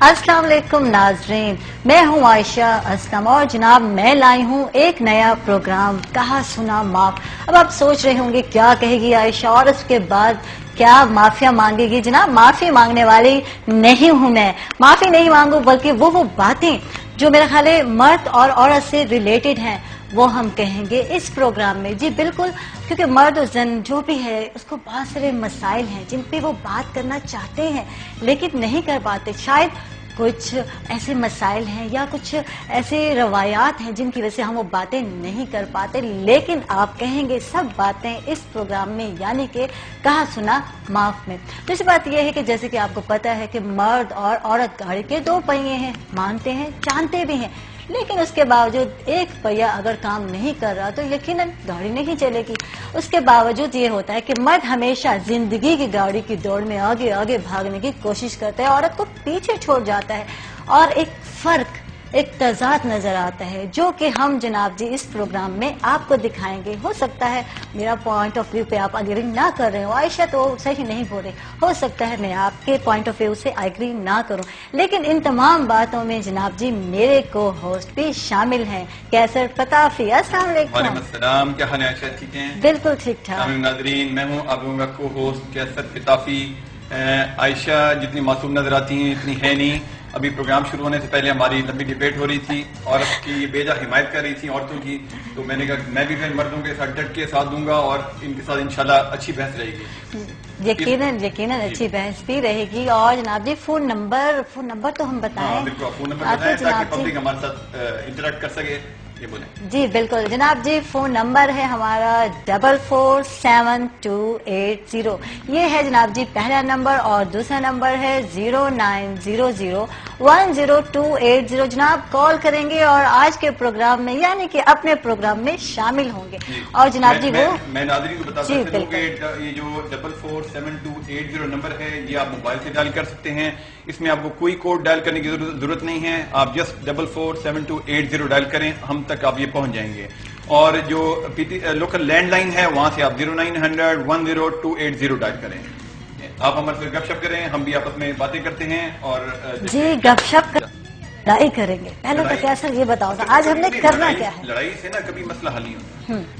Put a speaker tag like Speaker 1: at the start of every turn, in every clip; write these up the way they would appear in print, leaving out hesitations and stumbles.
Speaker 1: अस्सलाम वालेकुम नाजरीन, मैं हूं आयशा असलम और जनाब मैं लाई हूं एक नया प्रोग्राम कहा सुना माफ। अब आप सोच रहे होंगे क्या कहेगी आयशा और उसके बाद क्या माफिया मांगेगी। जनाब माफी मांगने वाली नहीं हूं मैं, माफी नहीं मांगू बल्कि वो बातें जो मेरा ख्याल है मर्द और औरत से रिलेटेड हैं वो हम कहेंगे इस प्रोग्राम में। जी बिल्कुल, क्योंकि मर्द और जन जो भी है उसको बहुत सारे मसाइल हैं जिन पे वो बात करना चाहते हैं लेकिन नहीं कर पाते। शायद कुछ ऐसे मसाइल हैं या कुछ ऐसे रवायात हैं जिनकी वजह से हम वो बातें नहीं कर पाते, लेकिन आप कहेंगे सब बातें इस प्रोग्राम में यानी कि कहा सुना माफ में। दूसरी बात यह है कि जैसे कि आपको पता है कि मर्द और औरत गाड़ी के दो पहिए हैं, मानते हैं जानते भी हैं, लेकिन उसके बावजूद एक पहिया अगर काम नहीं कर रहा तो यकीनन गाड़ी नहीं चलेगी। उसके बावजूद ये होता है कि मर्द हमेशा जिंदगी की गाड़ी की दौड़ में आगे आगे भागने की कोशिश करता है, औरत को पीछे छोड़ जाता है और एक फर्क एक तजाद नजर आता है जो कि हम जनाब जी इस प्रोग्राम में आपको दिखाएंगे। हो सकता है मेरा पॉइंट ऑफ व्यू पे आप एग्री ना कर रहे हो, आयशा तो सही नहीं बोल रही, हो सकता है मैं आपके पॉइंट ऑफ व्यू से एग्री ना करूं, लेकिन इन तमाम बातों में जनाब जी मेरे को होस्ट भी शामिल हैं। कैसर पताफी, अस्सलाम वालेकुम।
Speaker 2: क्या हाल है आयशा, ठीक हैं?
Speaker 1: बिल्कुल ठीक ठाक।
Speaker 2: नाज़रीन, मैं हूँ आप लोगों का को होस्ट कैसर पताफी। आयशा जितनी मासूम नजर आती हैं इतनी है नहीं। अभी प्रोग्राम शुरू होने से पहले हमारी लंबी डिबेट हो रही थी और की बेजा हिमायत कर रही थी औरतों की, तो मैंने कहा मैं भी फिर मर्दों के साथ डट के साथ दूंगा और इनके साथ इंशाल्लाह अच्छी बहस रहेगी।
Speaker 1: यकीनन अच्छी बहस भी रहेगी। और जनाब जी फोन नंबर तो हम बताएं।
Speaker 2: बिल्कुल, फोन नंबर बताएं ताकि पब्लिक हमारे साथ इंटरेक्ट कर सके। ये बोले
Speaker 1: जी बिल्कुल जनाब जी, फोन नंबर है हमारा 447280। ये है जनाब जी पहला नंबर और दूसरा नंबर है 0900102880। जनाब कॉल करेंगे और आज के प्रोग्राम में यानी कि अपने प्रोग्राम में शामिल होंगे। और जनाब जी
Speaker 2: मैं नाज़रीन को बताता हूं कि ये जो 447280 नंबर है ये आप मोबाइल से डायल कर सकते हैं। इसमें आपको कोई कोड डायल करने की जरूरत नहीं है, आप जस्ट 447280 डायल करें, हम तक आप ये पहुंच जाएंगे। और जो लोकल लैंडलाइन है वहां से आप 0900102880 डायल करें। आप हमारे से गपशप करें, हम भी आपस में बातें करते हैं और
Speaker 1: जी गपशप लड़ाई करेंगे। पहले तो क्या सर ये बताओ आज हमने करना क्या है?
Speaker 2: लड़ाई से ना कभी मसला हल नहीं होता।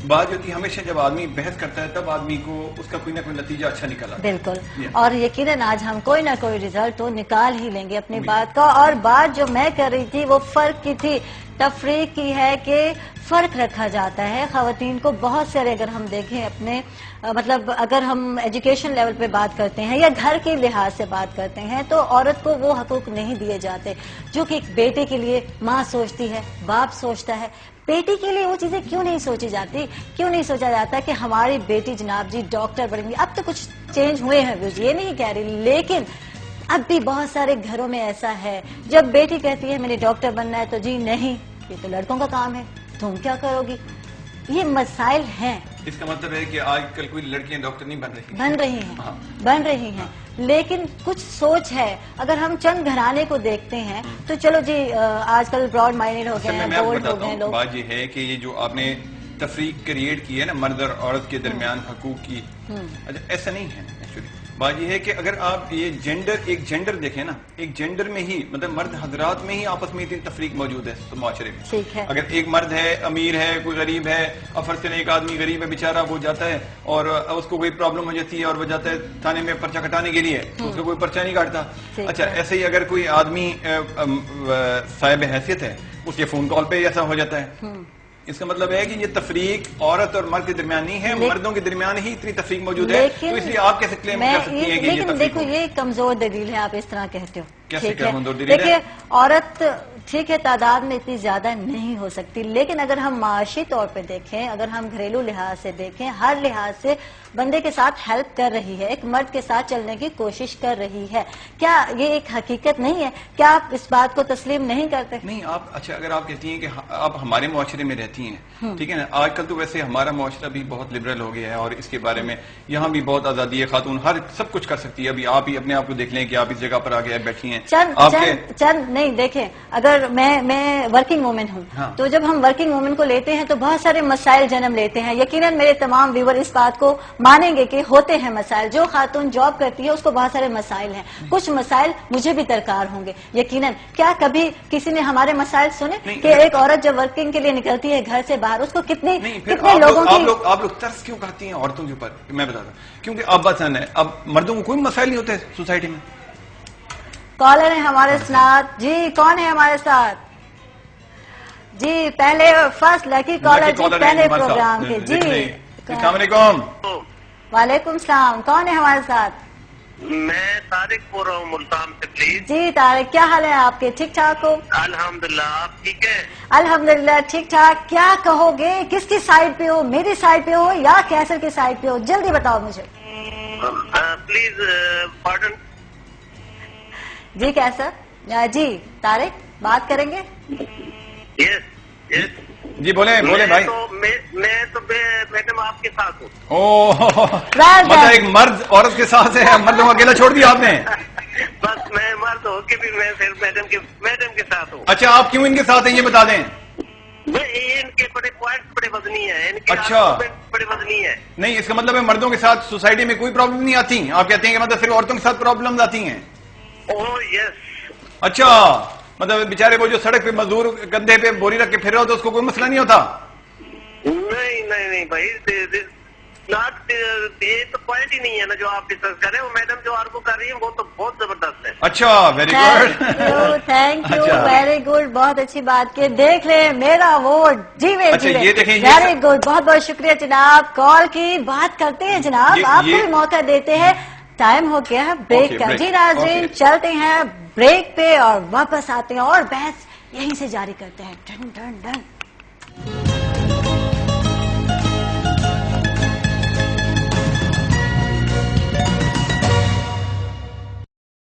Speaker 2: बात होती है हमेशा जब आदमी बहस करता है तब आदमी को उसका कोई ना कोई नतीजा अच्छा निकला।
Speaker 1: बिल्कुल, और यकीनन आज हम कोई ना कोई रिजल्ट तो निकाल ही लेंगे अपनी बात का। और बात जो मैं कर रही थी वो फर्क की थी, तफरीक की है कि फर्क रखा जाता है खवातीन को। बहुत सारे अगर हम देखें अपने मतलब अगर हम एजुकेशन लेवल पे बात करते हैं या घर के लिहाज से बात करते हैं तो औरत को वो हकूक नहीं दिए जाते जो कि एक बेटे के लिए माँ सोचती है, बाप सोचता है। बेटी के लिए वो चीजें क्यों नहीं सोची जाती, क्यों नहीं सोचा जाता कि हमारी बेटी जनाब जी डॉक्टर बनेंगी। अब तो कुछ चेंज हुए हैं व्यूज, ये नहीं कह रही, लेकिन अब भी बहुत सारे घरों में ऐसा है जब बेटी कहती है मैंने डॉक्टर बनना है तो जी नहीं, ये तो लड़कों का काम है, तुम क्या करोगी। ये मसाइल हैं।
Speaker 2: इसका मतलब है कि आजकल कोई लड़कियां डॉक्टर नहीं बन
Speaker 1: रही हैं, लेकिन कुछ सोच है। अगर हम चंद घराने को देखते हैं तो चलो जी आजकल ब्रॉड माइंडेड हो गए हैं, बोल्ड हो गए लोग।
Speaker 2: बात ये है कि ये जो आपने तफरीक क्रिएट की है ना मर्द और औरत के दरमियान हकूक की, अच्छा ऐसा नहीं है। एक्चुअली बात ये है कि अगर आप ये एक जेंडर देखें ना, एक जेंडर में ही मतलब मर्द हजरात में ही आपस में इतनी तफरीक मौजूद है तो माशरे में।
Speaker 1: ठीक है,
Speaker 2: अगर एक मर्द है, अमीर है, कोई गरीब है, अब फर्ज करें एक आदमी गरीब है बेचारा, वो जाता है और उसको कोई प्रॉब्लम हो जाती है और वो जाता है थाने में पर्चा कटाने के लिए, तो उसको कोई पर्चा नहीं काटता। अच्छा ऐसे ही अगर कोई आदमी साहिब हैसियत है उसके फोन कॉल पे ऐसा हो जाता है। इसका मतलब है कि ये तफरीक औरत और मर्द के दरमियान नहीं है, मर्दों के दरमियान ही इतनी तफरीक मौजूद है, तो इसलिए आप कैसे क्लेम कर सकती हैं कि ये तफरीक।
Speaker 1: देखो ये कमजोर दलील है, आप इस तरह कहते हो।
Speaker 2: कैसे कमजोर दलील है?
Speaker 1: देखिए औरत ठीक है तादाद में इतनी ज्यादा नहीं हो सकती, लेकिन अगर हम माशी तौर पे देखें, अगर हम घरेलू लिहाज से देखें, हर लिहाज से बंदे के साथ हेल्प कर रही है, एक मर्द के साथ चलने की कोशिश कर रही है। क्या ये एक हकीकत नहीं है? क्या आप इस बात को तस्लीम नहीं करते?
Speaker 2: नहीं आप अच्छा अगर आप कहती हैं कि आप हमारे मुआशरे में रहती हैं, ठीक है ना, आजकल तो वैसे हमारा मुआशरा भी बहुत लिबरल हो गया है और इसके बारे में यहाँ भी बहुत आजादी है, खातून हर सब कुछ कर सकती है। अभी आप ही अपने आप को देख लें कि आप इस जगह पर आके बैठी हैं।
Speaker 1: चंद नहीं देखें, अगर اگر میں ورکنگ وومن ہوں تو جب ہم ورکنگ وومن کو لیتے ہیں تو بہت سارے مسائل جنم لیتے ہیں. یقیناً میرے تمام ویور اس بات کو مانیں گے کہ ہوتے ہیں مسائل. جو خاتون جاب کرتی ہے اس کو بہت سارے مسائل ہیں. کچھ مسائل مجھے بھی درکار ہوں گے یقیناً. کیا کبھی کسی نے ہمارے مسائل سنے کہ ایک عورت جب ورکنگ کے لیے نکلتی ہے گھر سے باہر اس کو کتنے لوگوں کی...
Speaker 2: آپ لوگ ترس کیوں کھاتی ہیں عورتوں کے اوپر؟ میں بتاتا ہوں کیونکہ اب بات ہے اب مردوں کو کوئی مسائل نہیں ہوتے سوسائٹی میں.
Speaker 1: کالر ہے ہمارے ساتھ. جی کون ہے ہمارے ساتھ؟ جی پہلے فرسٹ لکی کالر جی پہلے پروگرام کے. جی
Speaker 2: السلام علیکم.
Speaker 1: وعلیکم السلام. کون ہے ہمارے ساتھ؟
Speaker 3: میں طارق بول رہا ہوں ملتان سے پلیز.
Speaker 1: جی طارق کیا حال ہے آپ کے؟ ٹھیک ٹھاک ہو؟
Speaker 3: الحمدللہ. آپ ٹھیک ہے؟
Speaker 1: الحمدللہ ٹھیک ٹھاک. کیا کہو گے؟ کس کی سائڈ پہ ہو؟ میری سائڈ پہ ہو یا کیسر کی سائڈ پہ ہو؟ جلدی بتاؤ مجھے.
Speaker 3: Please pardon.
Speaker 1: جی کیسر. جی طارق بات کریں گے.
Speaker 3: یس یس.
Speaker 2: جی بولیں بھائی.
Speaker 3: میں تو میڈم آپ کے ساتھ ہوں.
Speaker 2: مطلب ایک مرد عورت کے ساتھ ہے, مردوں کو اکیلا چھوڑ دیا آپ نے؟
Speaker 3: بس میں مرد ہو کے بھی میں پھر میڈم کے ساتھ ہوں.
Speaker 2: اچھا آپ کیوں ان کے ساتھ ہیں یہ بتا دیں.
Speaker 3: ان کے بڑے پوائنٹس بڑے وزنی ہیں. ان کے
Speaker 2: اچھا
Speaker 3: بڑے وزنی ہیں.
Speaker 2: نہیں اس کا مطلب ہے مردوں کے ساتھ سوسائٹی میں کوئی پرابلم نہیں آتی. آپ کہتے ہیں کہ مطلب صرف عورتوں کے ساتھ پرابلم آتی ہیں.
Speaker 3: اوہ یس.
Speaker 2: اچھا مطلب بیچارے وہ جو سڑک پہ مزدور کندھے پہ بوری رکھ کے پھر رہا ہو تو اس کو کوئی مسئلہ نہیں ہوتا؟
Speaker 3: نہیں بھائی یہ تو پوائنٹ ہی نہیں ہے نا جو آپ ڈسکس کر رہے ہیں. وہ میڈم جو آرگو کر رہی ہیں وہ تو بہت زبردست ہے.
Speaker 2: اچھا very good.
Speaker 1: Thank you very good. بہت اچھی بات کی. دیکھ لیں میرا ووٹ جیوے
Speaker 2: یہ دیکھیں
Speaker 1: ویری گڈ. بہت بہت شکریہ جناب. کال کی بات کرتے ہیں جناب. آپ کو بھی موقع دیتے ہیں. ٹائم ہو گیا ہے بریک کا. جی ناظرین چلتے ہیں بریک پہ اور واپس آتے ہیں اور بحث یہیں سے جاری کرتے ہیں. Done done done.